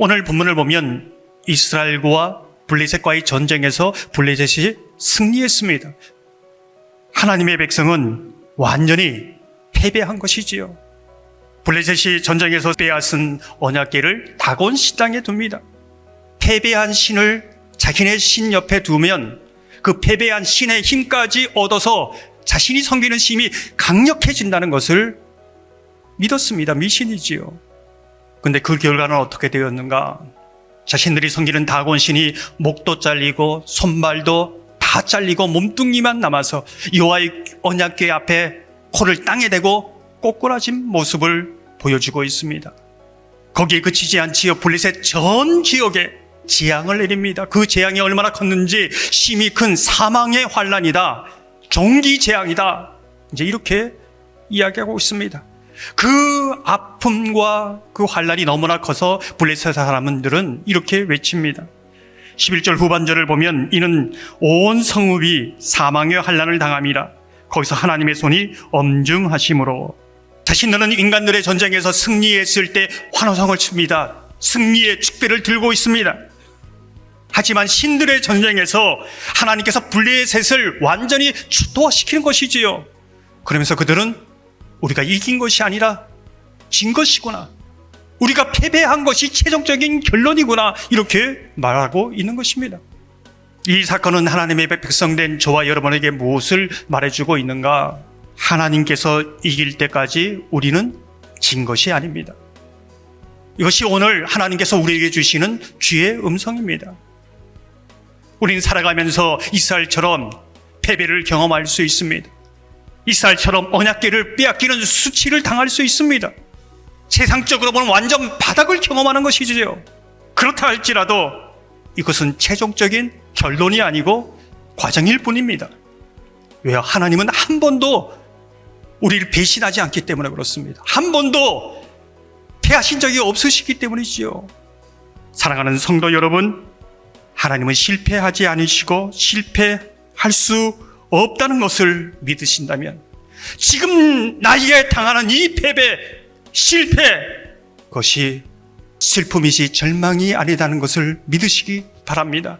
오늘 본문을 보면 이스라엘과 블레셋과의 전쟁에서 블레셋이 승리했습니다. 하나님의 백성은 완전히 패배한 것이지요. 블레셋이 전쟁에서 빼앗은 언약궤를 다곤 신당에 둡니다. 패배한 신을 자신의 신 옆에 두면 그 패배한 신의 힘까지 얻어서 자신이 섬기는 신이 강력해진다는 것을 믿었습니다. 미신이지요. 근데 그 결과는 어떻게 되었는가? 자신들이 섬기는 다곤 신이 목도 잘리고 손발도 다 잘리고 몸뚱이만 남아서 여호와의 언약궤 앞에 코를 땅에 대고 꼬꾸라진 모습을 보여주고 있습니다. 거기에 그치지 않지요. 블레셋 전 지역에 재앙을 내립니다. 그 재앙이 얼마나 컸는지 심히 큰 사망의 환란이다, 종기 재앙이다, 이제 이렇게 이야기하고 있습니다. 그 아픔과 그 환란이 너무나 커서 블레셋 사람들은 이렇게 외칩니다. 11절 후반절을 보면 이는 온 성읍이 사망의 환란을 당함이라. 거기서 하나님의 손이 엄중하심으로 자신들은 인간들의 전쟁에서 승리했을 때 환호성을 칩니다. 승리의 축배를 들고 있습니다. 하지만 신들의 전쟁에서 하나님께서 블레셋을 완전히 추토화시키는 것이지요. 그러면서 그들은 우리가 이긴 것이 아니라 진 것이구나, 우리가 패배한 것이 최종적인 결론이구나, 이렇게 말하고 있는 것입니다. 이 사건은 하나님의 백성된 저와 여러분에게 무엇을 말해주고 있는가? 하나님께서 이길 때까지 우리는 진 것이 아닙니다. 이것이 오늘 하나님께서 우리에게 주시는 주의 음성입니다. 우리는 살아가면서 이스라엘처럼 패배를 경험할 수 있습니다. 이스라엘처럼 언약궤를 빼앗기는 수치를 당할 수 있습니다. 세상적으로 보면 완전 바닥을 경험하는 것이지요. 그렇다 할지라도 이것은 최종적인 결론이 아니고 과정일 뿐입니다. 왜요? 하나님은 한 번도 우리를 배신하지 않기 때문에 그렇습니다. 한 번도 패하신 적이 없으시기 때문이지요. 사랑하는 성도 여러분, 하나님은 실패하지 않으시고 실패할 수 없다는 것을 믿으신다면 지금 나에게 당하는 이 패배, 실패, 그것이 슬픔이지 절망이 아니다는 것을 믿으시기 바랍니다.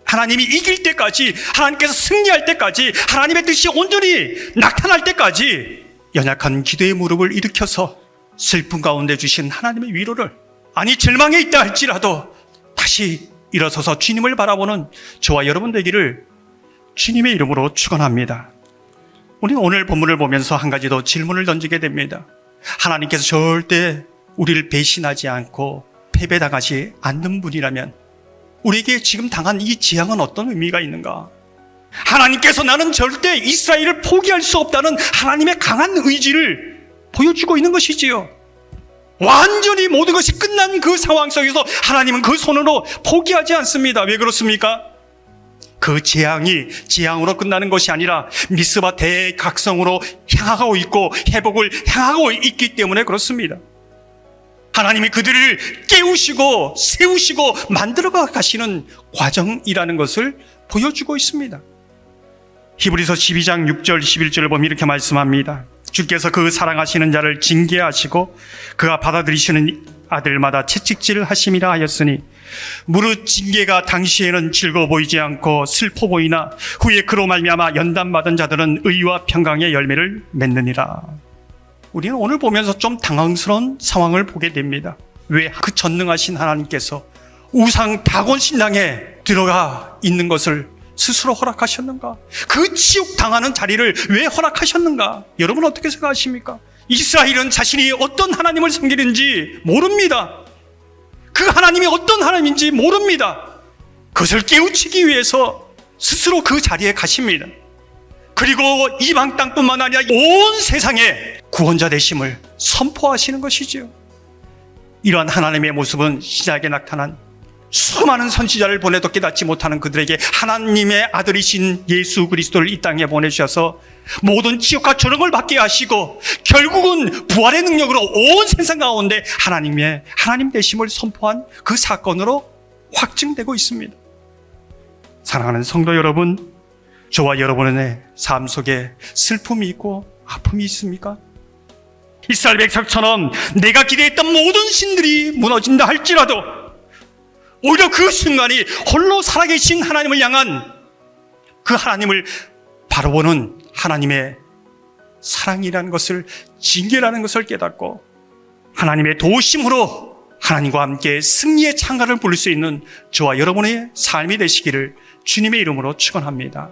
하나님이 이길 때까지, 하나님께서 승리할 때까지, 하나님의 뜻이 온전히 나타날 때까지 연약한 기도의 무릎을 일으켜서 슬픔 가운데 주신 하나님의 위로를, 아니 절망에 있다 할지라도 다시 일어서서 주님을 바라보는 저와 여러분 되기를 주님의 이름으로 축원합니다. 우리는 오늘 본문을 보면서 한 가지 더 질문을 던지게 됩니다. 하나님께서 절대 우리를 배신하지 않고 패배당하지 않는 분이라면 우리에게 지금 당한 이 재앙은 어떤 의미가 있는가? 하나님께서 나는 절대 이스라엘을 포기할 수 없다는 하나님의 강한 의지를 보여주고 있는 것이지요. 완전히 모든 것이 끝난 그 상황 속에서 하나님은 그 손으로 포기하지 않습니다. 왜 그렇습니까? 그 재앙이 재앙으로 끝나는 것이 아니라 미스바 대각성으로 향하고 있고 회복을 향하고 있기 때문에 그렇습니다. 하나님이 그들을 깨우시고 세우시고 만들어가 가시는 과정이라는 것을 보여주고 있습니다. 히브리서 12장 6절 11절을 보면 이렇게 말씀합니다. 주께서 그 사랑하시는 자를 징계하시고 그가 받아들이시는 아들마다 채찍질 하심이라 하였으니 무릇 징계가 당시에는 즐거워 보이지 않고 슬퍼 보이나 후에 그로 말미암아 연단받은 자들은 의와 평강의 열매를 맺느니라. 우리는 오늘 보면서 좀 당황스러운 상황을 보게 됩니다. 왜 그 전능하신 하나님께서 우상 다곤 신당에 들어가 있는 것을 스스로 허락하셨는가? 그 치욕 당하는 자리를 왜 허락하셨는가? 여러분 어떻게 생각하십니까? 이스라엘은 자신이 어떤 하나님을 섬기는지 모릅니다. 그 하나님이 어떤 하나님인지 모릅니다. 그것을 깨우치기 위해서 스스로 그 자리에 가십니다. 그리고 이방 땅뿐만 아니라 온 세상에 구원자 되심을 선포하시는 것이지요. 이러한 하나님의 모습은 신약에 나타난 수많은 선지자를 보내도 깨닫지 못하는 그들에게 하나님의 아들이신 예수 그리스도를 이 땅에 보내주셔서 모든 지옥과 조롱을 받게 하시고 결국은 부활의 능력으로 온 세상 가운데 하나님 되심을 선포한 그 사건으로 확증되고 있습니다. 사랑하는 성도 여러분, 저와 여러분의 삶 속에 슬픔이 있고 아픔이 있습니까? 이스라엘 백성처럼 내가 기대했던 모든 신들이 무너진다 할지라도 오히려 그 순간이 홀로 살아계신 하나님을 향한 그 하나님을 바라보는 하나님의 사랑이라는 것을, 징계라는 것을 깨닫고 하나님의 도우심으로 하나님과 함께 승리의 창가를 부를 수 있는 저와 여러분의 삶이 되시기를 주님의 이름으로 축원합니다.